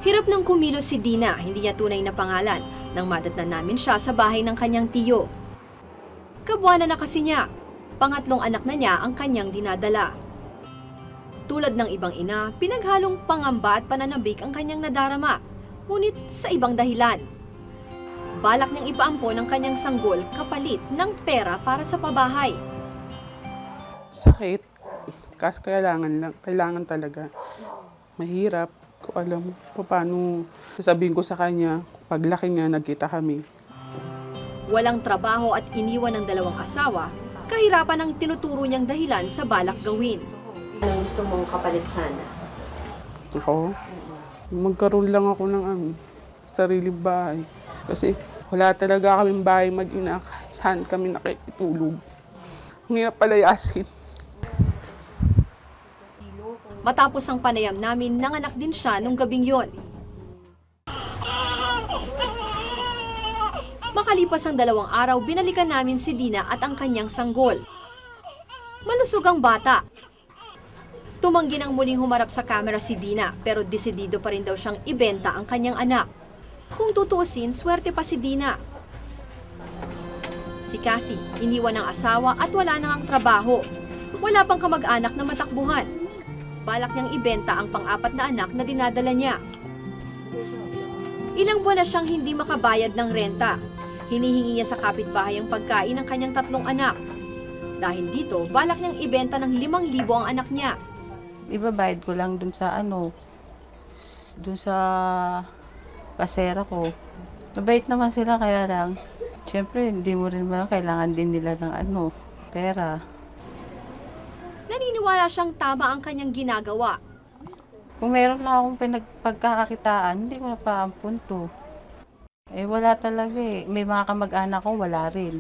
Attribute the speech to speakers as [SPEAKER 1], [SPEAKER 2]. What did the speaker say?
[SPEAKER 1] Hirap ng kumilos si Dina, hindi niya tunay na pangalan, nang madatnan namin siya sa bahay ng kanyang tiyo. Kabuwanan na kasi niya, pangatlong anak na niya ang kanyang dinadala. Tulad ng ibang ina, pinaghalong pangamba at pananabik ang kanyang nadarama, ngunit sa ibang dahilan. Balak niyang ipaampon ang kanyang sanggol kapalit ng pera para sa pabahay.
[SPEAKER 2] Sakit. Kasi kailangan talaga. Mahirap. Kung alam mo paano sasabihin ko sa kanya, paglaki niya, nagkita kami.
[SPEAKER 1] Walang trabaho at iniwan ng dalawang asawa, kahirapan ang tinuturo niyang dahilan sa balak gawin. Anong gusto mong kapalit sana?
[SPEAKER 2] Ako, magkaroon lang ako ng sariling bahay. Kasi wala talaga kaming bahay mag-ina kahit saan kami nakikitulog. Ang hirap palayasin.
[SPEAKER 1] Matapos ang panayam namin, nanganak din siya nung gabing yon. Makalipas ang 2 araw, binalikan namin si Dina at ang kanyang sanggol. Malusog ang bata. Tumanggi nang muling humarap sa kamera si Dina, pero desidido pa rin daw siyang ibenta ang kanyang anak. Kung tutuusin, swerte pa si Dina. Si Cassie, iniwan ng asawa at wala nang trabaho. Wala pang kamag-anak na matakbuhan. Balak niyang ibenta ang pang-4 na anak na dinadala niya. Ilang buwan na siyang hindi makabayad ng renta. Hinihingi niya sa kapitbahay ang pagkain ng kanyang 3 anak. Dahil dito, balak niyang ibenta ng 5,000 ang anak niya.
[SPEAKER 3] Ibabayad ko lang dun sa dun sa kasera ko. Mabait naman sila, kaya lang, syempre hindi mo rin naman kailangan din nila ng pera.
[SPEAKER 1] Naniniwala siyang tama ang kanyang ginagawa.
[SPEAKER 3] Kung meron lang akong pagkakakitaan, hindi ko na paampun to. Wala talaga eh. May mga kamag-anak ko, wala rin.